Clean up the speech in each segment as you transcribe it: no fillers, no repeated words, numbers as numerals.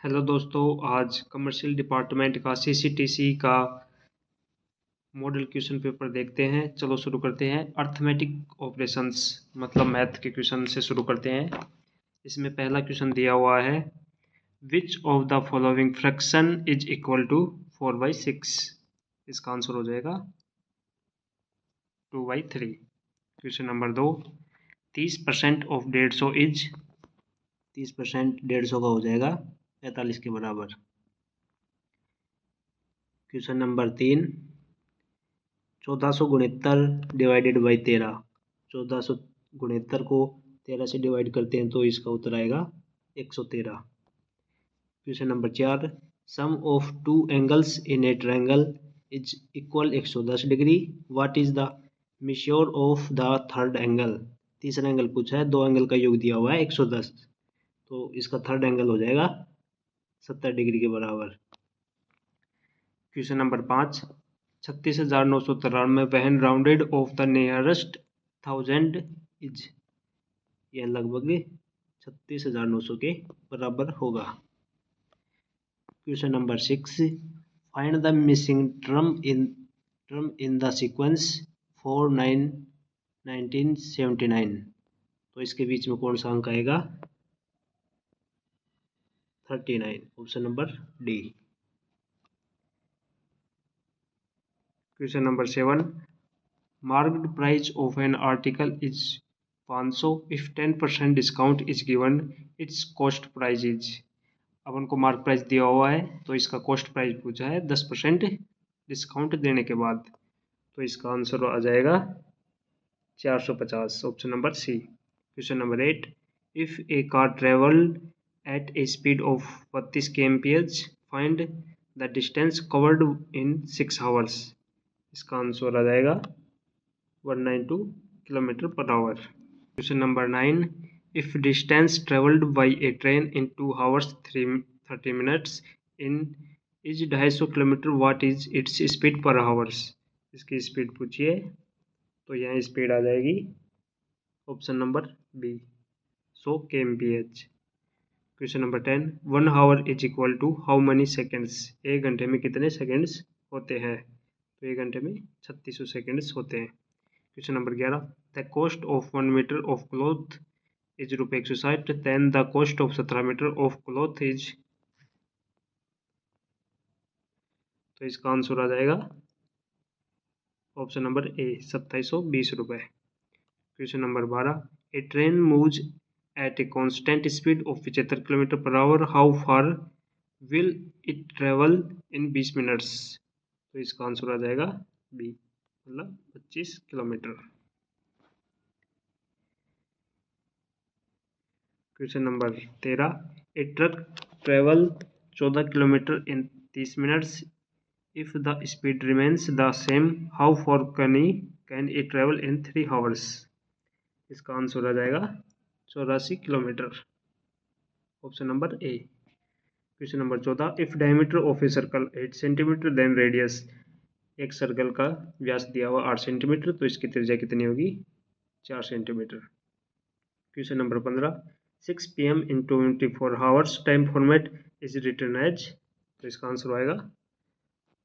Hello दोस्तों, आज commercial department का सीसीटीसी का मॉडल क्वेश्चन पेपर देखते हैं। चलो शुरू करते हैं। अर्थमेटिक ऑपरेशंस मतलब मैथ के क्वेश्चन से शुरू करते हैं। इसमें पहला क्वेश्चन दिया हुआ है, which of the following fraction is equal to 4/6। इसका आंसर हो जाएगा 2/3। क्वेश्चन नंबर 2, 30% ऑफ 150 इज 30% 150 का हो जाएगा 45 के बराबर। Question number 3, 1469 divided by 13। 1469 को 13 से डिवाइड करते हैं तो इसका उत्तर आएगा 113। Question number 4, sum of two angles in a triangle is equal 110 degree. What is the measure of the third angle. तीसरा एंगल पूछा है, दो एंगल का योग दिया हुआ है 110, तो इसका थर्ड एंगल हो जाएगा 70 डिग्री के बराबर। क्वेश्चन नंबर 5, 36,993 वहन rounded off the nearest 1000 is, यह लगभग 36,900 के बराबर होगा। Question number 6, find the missing term in the sequence 4 9 1979। तो इसके बीच में कौन सा अंक आएगा? 39। Option number D. Question number 7, marked price of an article is 500 if 10% discount is given, its cost price is। अब उनको मार्क प्राइस दिया हुआ है तो इसका कॉस्ट प्राइस पूछा है 10% डिस्काउंट देने के बाद, तो इसका आंसर आ जाएगा 450। Option number C. Question number 8, if a car travel at a speed of 32 kmph find the distance covered in 6 hours. इसका आंसर आ जाएगा 192 kilometre per hour. Question number 9, if distance travelled by a train in 2 hours 30 minutes in is 250 kilometre, what is its speed per hours. इसकी speed पूछिए तो यहाँ speed आ जाएगी option number B 100 kmph। Question number 10, 1 hour is equal to how many seconds. एक घंटे में कितने सेकेंड्स होते हैं? तो एक घंटे में 3600 सेकेंड्स होते हैं। Question number 11, the cost of 1 metre of cloth is ₹160, then the cost of 17 metre of cloth is, तो इसका आंसर आ जाएगा ऑप्शन नंबर ए 2720 रुपये। Question number 12, A train moves eight a constant speed of 75 kilometre per our, how far will it travel in 20 minutes. तो इसका answer आ जाएगा B, मतलब 25 kilometre. Question number 13, A truck travel 14 kilometre in 30 minutes, if the speed remains the same how for can a travel in 3 hours। इसका answer आ जाएगा 84 kilometre. Option number A. Question number 14, if diameter of a circle 8 centimetre then radius. एक circle का व्यास दिया हुआ 8 centimetre, तो इसकी त्रिज्या कितनी होगी? 4 centimetre. Question number 15, 6 PM in 24 hours time format is written as, तो इसका आंसर आएगा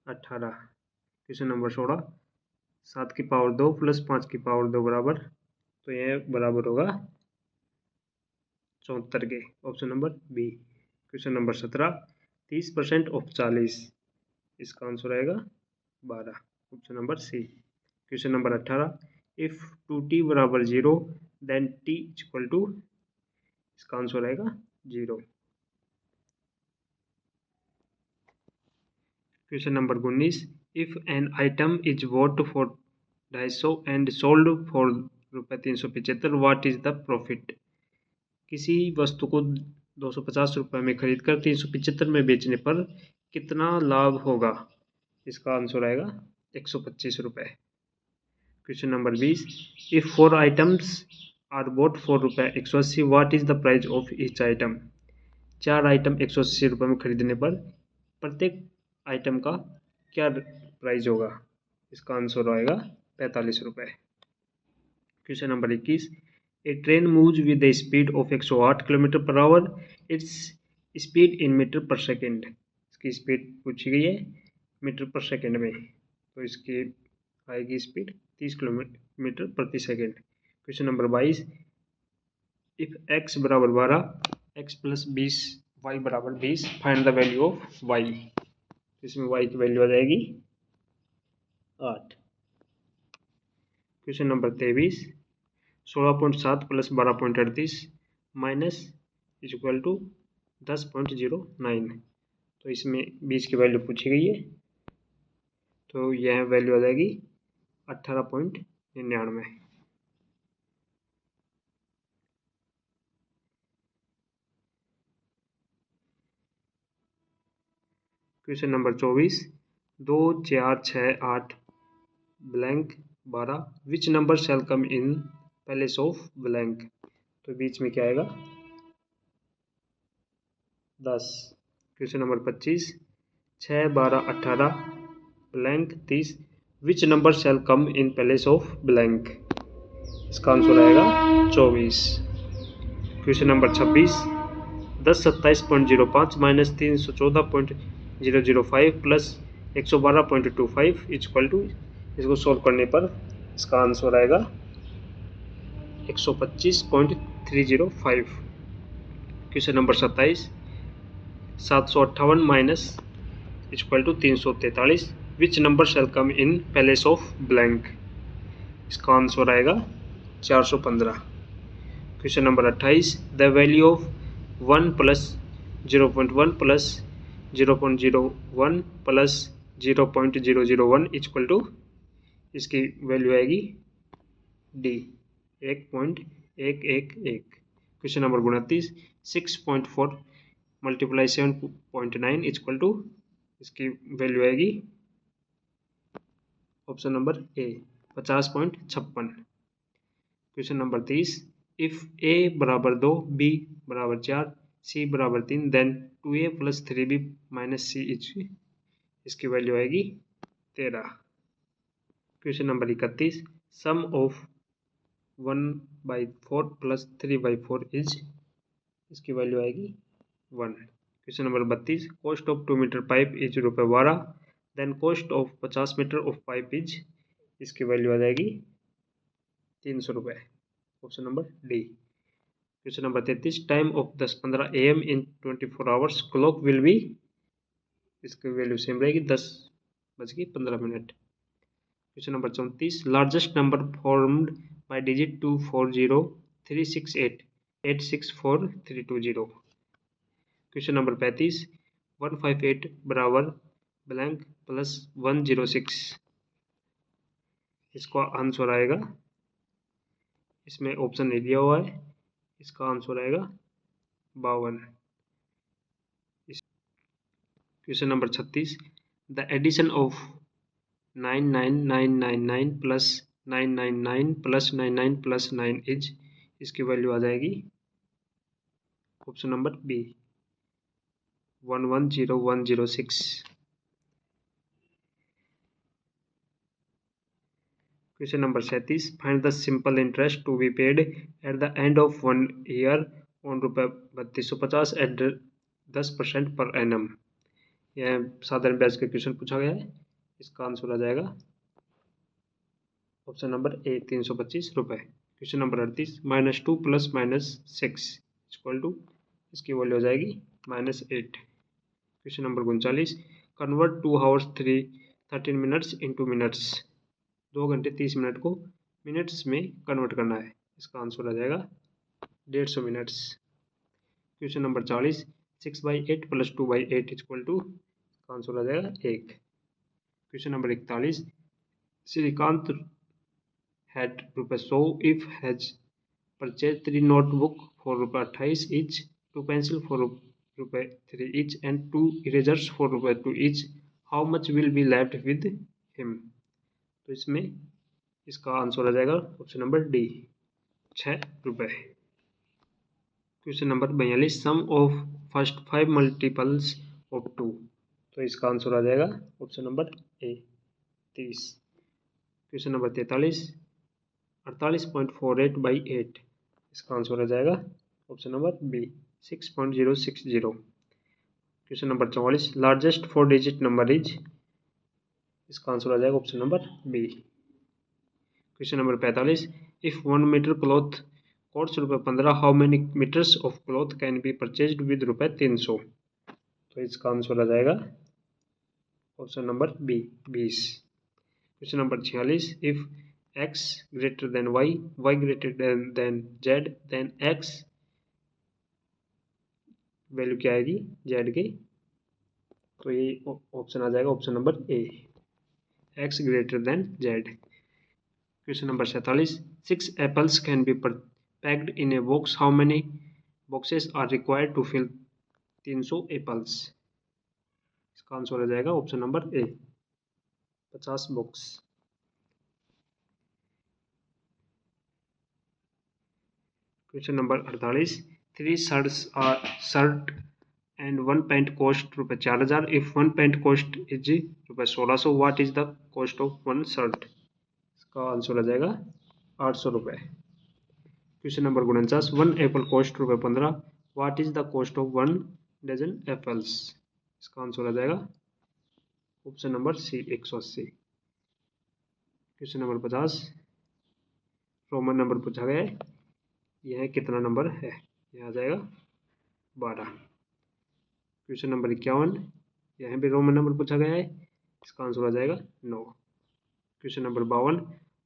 18। क्वेश्चन नंबर 16, 7 की पावर 2 प्लस 5 की पावर 2 बराबर, तो यह बराबर होगा 74 के। Option number B. Question number 17, 30% of 40, इसका आंसर आएगा 12। Option number C. Question number 18, if 2t बराबर 0 देन t इक्वल टू, इसका आंसर आएगा 0। Question number 19, if an item is bought for 250 and sold for ₹375, what is the profit. किसी वस्तु को 250 रुपये में खरीद कर 375 में बेचने पर कितना लाभ होगा? इसका आंसर आएगा 125 रुपये। Question number 20, if 4 items are bought for ₹180, what is the price of each item. 4 item 180 रुपये में खरीदने पर प्रत्येक आइटम का क्या प्राइस होगा? इसका आंसर आएगा 45 रुपये। Question number 21, a train moves with the speed of 108 kilometre per hour, its speed in metre per second, इसकी स्पीड पूछी गई है मीटर पर सेकेंड में, तो इसकी आएगी स्पीड 30 किलोमीटर प्रति second. Question number 22, if x बराबर 12 x प्लस 20 y बराबर 20 find the value of y। इसमें y की वैल्यू आ जाएगी 8। क्वेश्चन नंबर 23, 16.7 plus 12.38 minus is equal to 10.09, तो इसमें 20 की वैल्यू पूछी गई है, तो यह वैल्यू आ जाएगी 18.99। Question number 24, 2 4 6 8 blank 12 which number shall come in place of blank, तो बीच में क्या आएगा 10। Question number 25, 6 12 18 blank 30 which number shall come in place of blank, इसका आंसर आएगा 24। Question number 26, 10 27.05 minus 314.005 plus 112.25 equal to, इसको सोल्व करने पर इसका आंसर आएगा 125.305। Question number 27, 758 minus equal to 343 which number shall come in place of blank, इसका answer आएगा 415। Question number 28, the value of 1 plus 0.1 plus 0.01 plus 0.001 equal to, इसकी value आएगी D 1.111। Question number 29, 6.4 multiply 7.9 equal to, इसकी value आएगी option number A 50.56। Question number 30, if a बराबर 2 b बराबर 4 c बराबर 3 then 2a plus 3b minus सी इसकी value आएगी 13। Question number 31, sum of 1/4 plus 3/4 is, इसकी वैल्यू आएगी 1। Question number 32, cost of 2 metre pipe is ₹12 then cost of 50 metre of pipe is, इसकी value आ जाएगी 300 रुपये, option number D. Question number 33, time of 10:15 AM in 24 hours clock will be, इसकी वैल्यू same रहेगी 10:15। Question number 34, largest number formed by digit 2403688643220। Question number 35, 158 बराबर blank plus 106, इसका answer आएगा, इसमें ऑप्शन नहीं दिया हुआ है, इसका आंसर आएगा 52। Question number 36, the addition of 99999 plus 999 plus 99 plus 9 is, इसकी वैल्यू आ जाएगी option number B 110106। Question number 37, find the simple interest to be paid at the end of 1 year on ₹3250 at 10% per annum. यह साधारण ब्याज का question पूछा गया है, इसका आंसर आ जाएगा ऑप्शन नंबर ए 325 रुपये। Question number 38, -2 plus -6 equal to, इसकी वैल्यू आ जाएगी -8। Question number 39, convert 2 hours 13 minutes into minutes, 2 घंटे 30 मिनट को मिनट्स में कन्वर्ट करना है, इसका आंसर आ जाएगा 150 minutes. Question number 40, 6/8 plus 2/8 equal to, इसका आंसर आ जाएगा 1। Question number 41, Srikanth had ₹100 if has purchased 3 notebook for ₹28 each, 2 pencil for ₹3 each and 2 erasers for ₹2 each, how much will be left with him, तो इसमें इसका answer आ जाएगा option number D 6 रुपये। Question number 42, sum of first 5 multiples of 2, तो इसका answer आ जाएगा option number A 30। Question number 43, 48.48/8, इसका आंसर आ जाएगा option number B 6.060। Question number 44, largest 4 digit number is, इसका आंसर आ जाएगा option number B. Question number 45, if 1 metre cloth cost ₹15, how many metres of cloth can be purchased with ₹300? तो इसका answer आ जाएगा option number B 20। Question number 46, if x greater than y greater than z, then x value क्या आएगी z की? तो ये option आ जाएगा option number A, x greater than z। Question number 47, 6 apples can be packed in a box, how many boxes are required to fill 300 apples? इसका answer आ जाएगा option number A, 50 box. Question number 48, 3 shirt and 1 pant cost ₹4000, if 1 pant cost is ₹1600, what is the cost of 1 shirt? इसका answer आ जाएगा 800 रुपये। Question number 49, 1 apple cost ₹15, what is the cost of 1 dozen apples? इसका answer आ जाएगा option number C, 180। Question number 50, Roman number पूछा गया है, यह कितना नंबर है? यह आ जाएगा 12। क्वेश्चन नंबर 51, यह भी रोमन नंबर पूछा गया है, इसका आंसर आ जाएगा 9। Question number 52,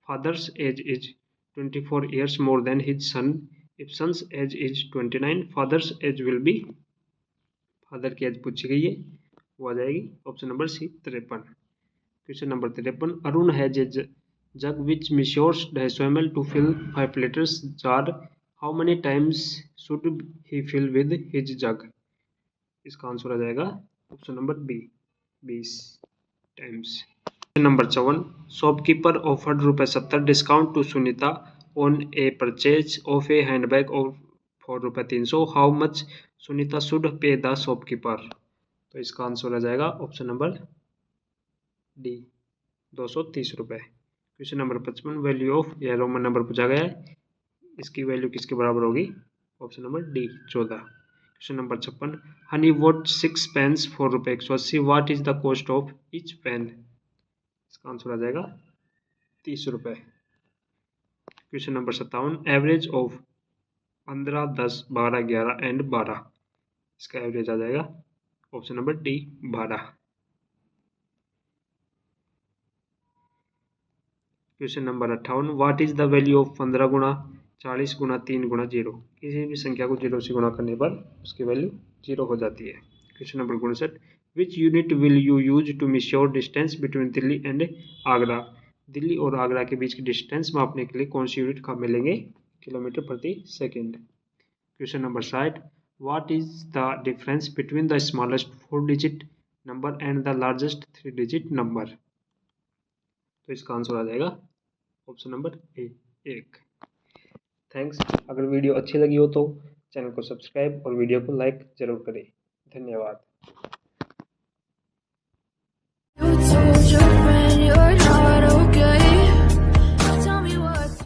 father's age is 24 years more than his son, if son's age is 29, father's age will be, father की एज पूछी गई है, वो आ जाएगी option number C, 53। Question number 53, Arun has a jug which measures dash ml to fill 5 liters jar, how many times should he fill with his jug? इसका answer आ जाएगा option number B, 20 times. Number 54, shopkeeper offered ₹70 discount to Sunita on a purchase of a handbag for ₹300, how much Sunita should pay the shopkeeper? तो इसका answer आ जाएगा option number D, 230 रुपये। Question number 55, value of, यह Roman number पूछा गया है, इसकी वैल्यू किसके बराबर होगी? Option number D, 14। Question number 56, Honey bought 6 pens for ₹180, what is the cost of each pen? इसका आंसर आ जाएगा 30 रुपये। Question number 57, average of 15, 10, 12, 11 and 12, इसका एवरेज आ जाएगा option number D, 12। Question number 58, what is the value of 15 गुणा 40 गुणा 3 गुणा 0? किसी भी संख्या को 0 से गुणा करने पर उसकी वैल्यू 0 हो जाती है। Question number 59, which unit will you use to measure distance between Delhi and Agra? Delhi और आगरा के बीच की डिस्टेंस मापने के लिए कौन सी यूनिट काम में लेंगे? किलोमीटर प्रति second. Question number 60, what is the difference between the smallest 4 digit number and the largest 3 digit number? तो इसका आंसर आ जाएगा ऑप्शन नंबर ए, 1। थैंक्स। अगर वीडियो अच्छी लगी हो तो चैनल को सब्सक्राइब और वीडियो को लाइक जरूर करें। धन्यवाद।